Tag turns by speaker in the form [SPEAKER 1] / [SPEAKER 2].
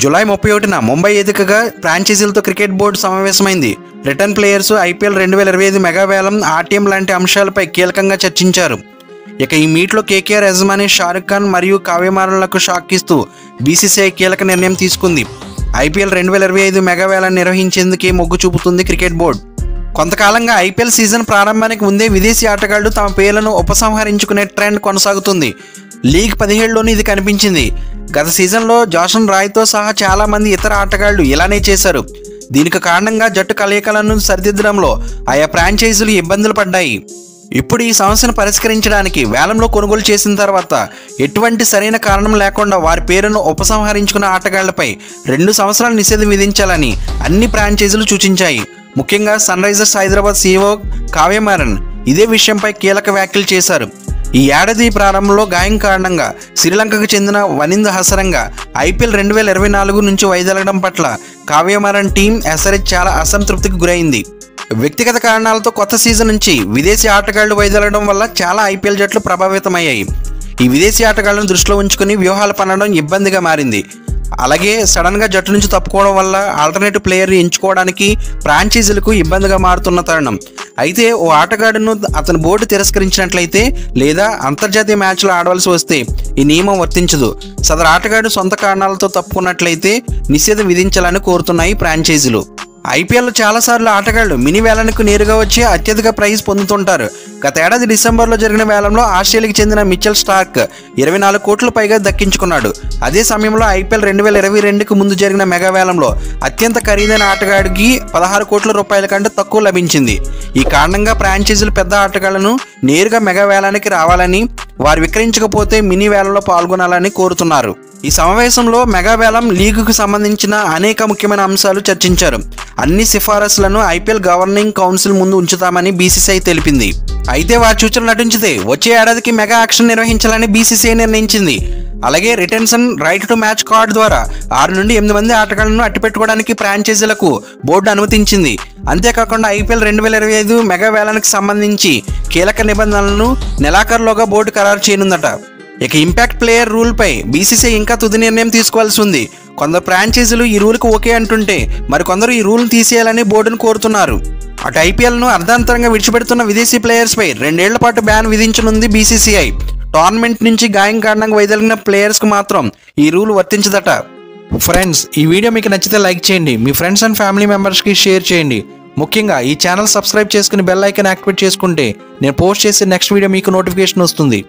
[SPEAKER 1] July 31న ముంబై వేదికగా ఫ్రాంచైజీలతో క్రికెట్ బోర్డు సమావేశమైంది. రిటర్న్ ప్లేయర్స్, ఐపీఎల్ 2025 మెగా వేలం, ఆర్టీఎం లాంటి అంశాలపై కీలకంగా చర్చించారు. ఇక ఈ మీట్లో కేకేఆర్ యజమాని షారుఖ్ ఖాన్ మరియు కావ్యమారన్లకు షాక్ ఇస్తూ బీసీసీఐ కీలక నిర్ణయం తీసుకుంది. ఐపీఎల్ 2025 మెగా వేలాన్ని నిర్వహించేందుకే మొగ్గు చూపుతుంది క్రికెట్ బోర్డు. కొంతకాలంగా ఐపీఎల్ సీజన్ ప్రారంభానికి ముందే విదేశీ ఆటగాళ్లు తమ పేర్లను ఉపసంహరించుకునే ట్రెండ్ కొనసాగుతుంది. లీగ్ 17లోనూ ఇది కనిపించింది. గత సీజన్లో జాసన్ రాయ్తో సహా చాలామంది ఇతర ఆటగాళ్లు ఇలానే చేశారు. దీనికి కారణంగా జట్టు కలయికలను సరిదిద్దడంలో ఆయా ఫ్రాంచైజీలు ఇబ్బందులు పడ్డాయి. ఇప్పుడు ఈ సమస్యను పరిష్కరించడానికి వేలంలో కొనుగోలు చేసిన తర్వాత ఎటువంటి సరైన కారణం లేకుండా వారి పేరును ఉపసంహరించుకున్న ఆటగాళ్లపై 2 సంవత్సరాల నిషేధం విధించాలని అన్ని ఫ్రాంచైజీలు సూచించాయి. ముఖ్యంగా sun Risers Hyderabad CEO Kavya Maran ఇదే విషయంపై కీలక వ్యాఖ్యలు చేశారు. ఈ ఏడాది ప్రారంభంలో గాయం కారణంగా శ్రీలంకకు చెందిన వనింద్ హసరంగ ఐపీఎల్ 2024 నుంచి వైదొలగడం పట్ల కావ్యమారన్ టీం ఎస్ఆర్హెచ్ చాలా అసంతృప్తికి గురైంది. వ్యక్తిగత కారణాలతో కొత్త సీజన్ నుంచి విదేశీ ఆటగాళ్లు వైదొలగడం వల్ల చాలా ఐపీఎల్ జట్లు ప్రభావితమయ్యాయి. ఈ విదేశీ ఆటగాళ్లను దృష్టిలో ఉంచుకుని వ్యూహాలు పన్నడం ఇబ్బందిగా మారింది. అలాగే సడన్గా జట్టు నుంచి తప్పుకోవడం వల్ల ఆల్టర్నేటివ్ ప్లేయర్ ఎంచుకోవడానికి ఫ్రాంచైజీలకు ఇబ్బందిగా మారుతున్న తరుణం. అయితే ఓ ఆటగాడును అతని బోర్డు తిరస్కరించినట్లయితే లేదా అంతర్జాతీయ మ్యాచ్లు ఆడవలసి వస్తే ఈ నియమం వర్తించదు. సదరు ఆటగాడు సొంత కారణాలతో తప్పుకున్నట్లయితే నిషేధం విధించాలని కోరుతున్నాయి ఫ్రాంచైజీలు. ఐపీఎల్ చాలాసార్లు ఆటగాళ్లు మినీ వేలానికి నేరుగా వచ్చి అత్యధిక ప్రైజ్ పొందుతుంటారు. గత ఏడాది డిసెంబర్లో జరిగిన వేలంలో ఆస్ట్రేలియాకి చెందిన మిచెల్ స్టార్క్ 24 కోట్ల పైగా దక్కించుకున్నాడు. అదే సమయంలో ఐపీఎల్ 2022కు ముందు జరిగిన మెగా వేలంలో అత్యంత ఖరీదైన ఆటగాడికి 16 కోట్ల రూపాయల కంటే తక్కువ లభించింది. ఈ కారణంగా ఫ్రాంచైజీలు పెద్ద ఆటగాళ్లను నేరుగా మెగా వేలానికి రావాలని, వారు విక్రయించకపోతే మినీ వేలంలో పాల్గొనాలని కోరుతున్నారు. ఈ సమావేశంలో మెగా వేలం, లీగుకు సంబంధించిన అనేక ముఖ్యమైన అంశాలు చర్చించారు. అన్ని సిఫారసులను ఐపీఎల్ గవర్నింగ్ కౌన్సిల్ ముందు ఉంచుతామని బీసీసీఐ తెలిపింది. అయితే వారి సూచనలు నటించితే వచ్చే ఏడాదికి మెగా యాక్షన్ నిర్వహించాలని బీసీసీఐ నిర్ణయించింది. అలాగే retention right to match card ద్వారా 6 నుండి 8 మంది ఆటగాళ్లను అట్టిపెట్టుకోవడానికి ఫ్రాంచైజీలకు బోర్డు అనుమతించింది. అంతేకాకుండా ఐపీఎల్ 2025 మెగా వేలానికి సంబంధించి కీలక నిబంధనలను నెలాఖరులోగా బోర్డు ఖరారు చేయనుందట. ఇక ఇంపాక్ట్ ప్లేయర్ రూల్పై బీసీసీఐ ఇంకా తుది నిర్ణయం తీసుకోవాల్సి ఉంది. కొందరు ఫ్రాంచైజీలు ఈ రూల్కి ఓకే అంటుంటే మరికొందరు ఈ రూల్ను తీసేయాలని బోర్డును కోరుతున్నారు. అటు ఐపీఎల్ను అర్ధాంతరంగా విడిచిపెడుతున్న విదేశీ ప్లేయర్స్పై 2 ఏళ్ల పాటు బ్యాన్ విధించనుంది బీసీసీఐ. టోర్నమెంట్ నుంచి గాయం కారణంగా వైదొలిగిన ప్లేయర్స్కు మాత్రం ఈ రూల్ వర్తించదట. ఫ్రెండ్స్, ఈ వీడియో మీకు నచ్చితే లైక్ చేయండి, మీ ఫ్రెండ్స్ అండ్ ఫ్యామిలీ మెంబర్స్కి షేర్ చేయండి. ముఖ్యంగా ఈ ఛానల్ సబ్స్క్రైబ్ చేసుకుని బెల్ ఐకాన్ యాక్టివేట్ చేసుకుంటే నేను పోస్ట్ చేసే నెక్స్ట్ వీడియో మీకు నోటిఫికేషన్ వస్తుంది.